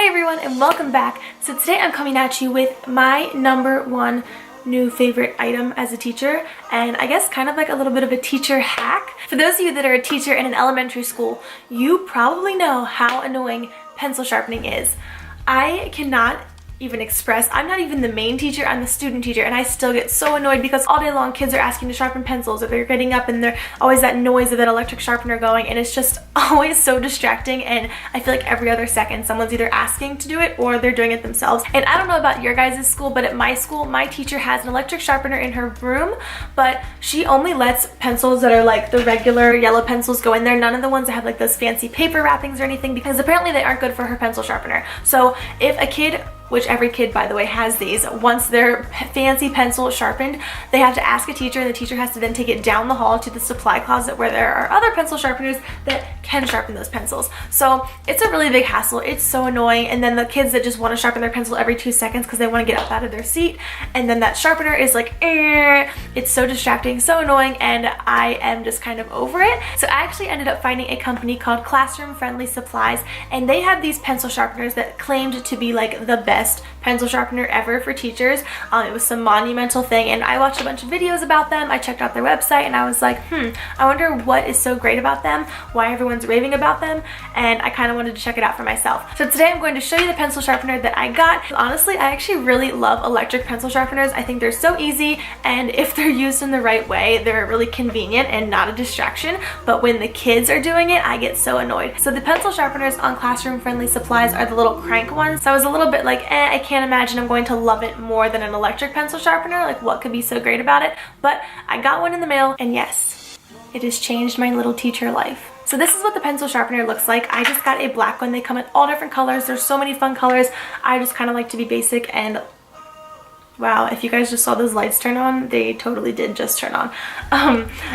Hi everyone and welcome back. So today I'm coming at you with my number one new favorite item as a teacher, and I guess kind of like a little bit of a teacher hack. For those of you that are a teacher in an elementary school, you probably know how annoying pencil sharpening is. I cannot even express. I'm not even the main teacher, I'm the student teacher, and I still get so annoyed because all day long kids are asking to sharpen pencils, or they're getting up and they're always that noise of that electric sharpener going, and it's just always so distracting. And I feel like every other second someone's either asking to do it or they're doing it themselves. And I don't know about your guys' school, but at my school my teacher has an electric sharpener in her room, but she only lets pencils that are like the regular yellow pencils go in there, none of the ones that have like those fancy paper wrappings or anything, because apparently they aren't good for her pencil sharpener. So if a kid, which every kid by the way has these, once their fancy pencil sharpened, they have to ask a teacher, and the teacher has to then take it down the hall to the supply closet where there are other pencil sharpeners that can sharpen those pencils. So it's a really big hassle. It's so annoying. And then the kids that just want to sharpen their pencil every 2 seconds because they want to get up out of their seat, and then that sharpener is like, it's so distracting, so annoying, and I am just kind of over it. So I actually ended up finding a company called Classroom Friendly Supplies, and they have these pencil sharpeners that claimed to be like the best pencil sharpener ever for teachers. It was some monumental thing, and I watched a bunch of videos about them. I checked out their website and I was like, I wonder what is so great about them, why everyone's raving about them, and I kind of wanted to check it out for myself. So today I'm going to show you the pencil sharpener that I got. Honestly, I actually really love electric pencil sharpeners. I think they're so easy, and if they're used in the right way, they're really convenient and not a distraction. But when the kids are doing it, I get so annoyed. So the pencil sharpeners on Classroom Friendly Supplies are the little crank ones. So I was a little bit like, I can't imagine I'm going to love it more than an electric pencil sharpener. Like, what could be so great about it? But I got one in the mail, and yes, it has changed my little teacher life. So this is what the pencil sharpener looks like. I just got a black one. They come in all different colors. There's so many fun colors. I just kind of like to be basic, and wow, if you guys just saw those lights turn on, they totally did just turn on.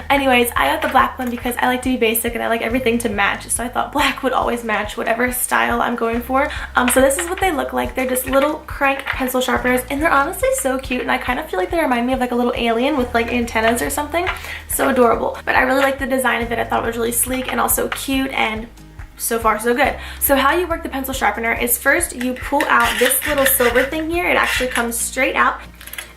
Anyways, I got the black one because I like to be basic and I like everything to match, so I thought black would always match whatever style I'm going for. So this is what they look like. They're just little crank pencil sharpeners, and they're honestly so cute, and I kind of feel like they remind me of like a little alien with like antennas or something. So adorable. But I really like the design of it. I thought it was really sleek and also cute, and so far so good. So how you work the pencil sharpener is first you pull out this little silver thing here. It actually comes straight out.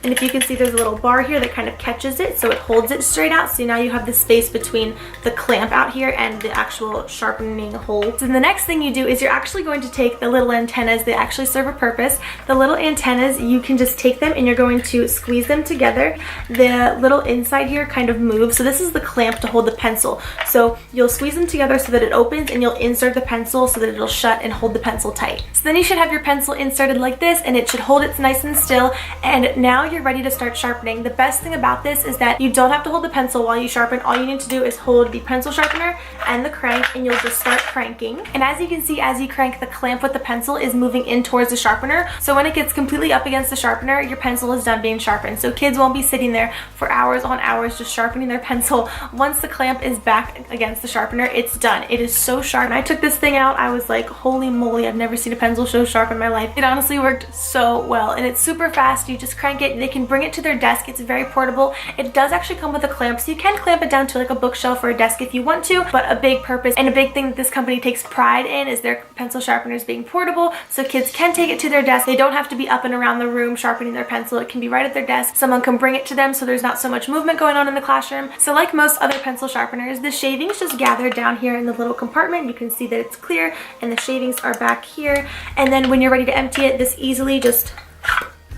And if you can see, there's a little bar here that kind of catches it, so it holds it straight out. So now you have the space between the clamp out here and the actual sharpening hole. So the next thing you do is you're actually going to take the little antennas. They actually serve a purpose. The little antennas, you can just take them and you're going to squeeze them together. The little inside here kind of moves. So this is the clamp to hold the pencil. So you'll squeeze them together so that it opens, and you'll insert the pencil so that it'll shut and hold the pencil tight. So then you should have your pencil inserted like this, and it should hold it nice and still. And now you're ready to start sharpening. The best thing about this is that you don't have to hold the pencil while you sharpen. All you need to do is hold the pencil sharpener and the crank, and you'll just start cranking. And as you can see, as you crank, the clamp with the pencil is moving in towards the sharpener. So when it gets completely up against the sharpener, your pencil is done being sharpened. So kids won't be sitting there for hours on hours just sharpening their pencil. Once the clamp is back against the sharpener, it's done. It is so sharp. And I took this thing out, I was like, holy moly, I've never seen a pencil so sharp in my life. It honestly worked so well, and it's super fast. You just crank it. They can bring it to their desk. It's very portable. It does actually come with a clamp, so you can clamp it down to like a bookshelf or a desk if you want to, but a big purpose and a big thing that this company takes pride in is their pencil sharpeners being portable, so kids can take it to their desk. They don't have to be up and around the room sharpening their pencil. It can be right at their desk. Someone can bring it to them, so there's not so much movement going on in the classroom. So like most other pencil sharpeners, the shavings just gather down here in the little compartment. You can see that it's clear, and the shavings are back here. And then when you're ready to empty it, this easily just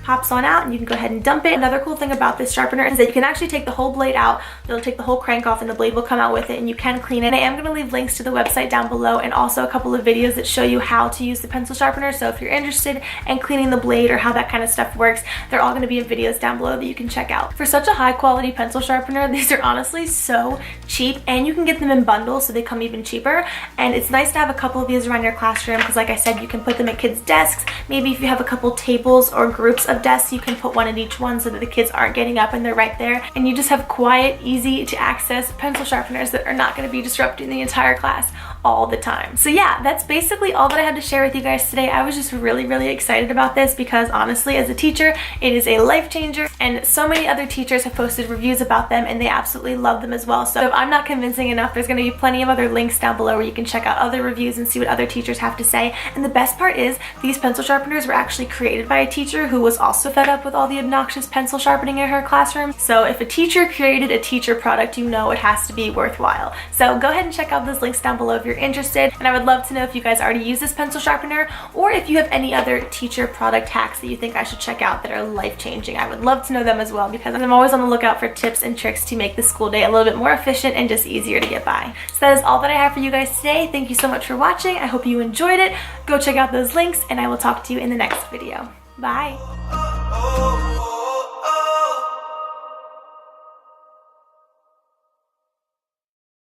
pops on out, and you can go ahead and dump it. Another cool thing about this sharpener is that you can actually take the whole blade out. You'll take the whole crank off, and the blade will come out with it, and you can clean it. And I am going to leave links to the website down below, and also a couple of videos that show you how to use the pencil sharpener. So if you're interested in cleaning the blade or how that kind of stuff works, they're all going to be in videos down below that you can check out. For such a high quality pencil sharpener, these are honestly so cheap, and you can get them in bundles, so they come even cheaper. And it's nice to have a couple of these around your classroom because, like I said, you can put them at kids' desks. Maybe if you have a couple tables or groups of desks, you can put one at each one so that the kids aren't getting up and they're right there, and you just have quiet, easy to access pencil sharpeners that are not going to be disrupting the entire class all the time. So yeah, that's basically all that I had to share with you guys today. I was just really excited about this because honestly, as a teacher, it is a life changer, and so many other teachers have posted reviews about them and they absolutely love them as well. So if I'm not convincing enough, there's going to be plenty of other links down below where you can check out other reviews and see what other teachers have to say. And the best part is these pencil sharpeners were actually created by a teacher who was also fed up with all the obnoxious pencil sharpening in her classroom. So if a teacher created a teacher product, you know it has to be worthwhile. So go ahead and check out those links down below if you're interested. And I would love to know if you guys already use this pencil sharpener or if you have any other teacher product hacks that you think I should check out that are life-changing. I would love to know them as well because I'm always on the lookout for tips and tricks to make the school day a little bit more efficient and just easier to get by. So that is all that I have for you guys today. Thank you so much for watching. I hope you enjoyed it. Go check out those links and I will talk to you in the next video. Bye!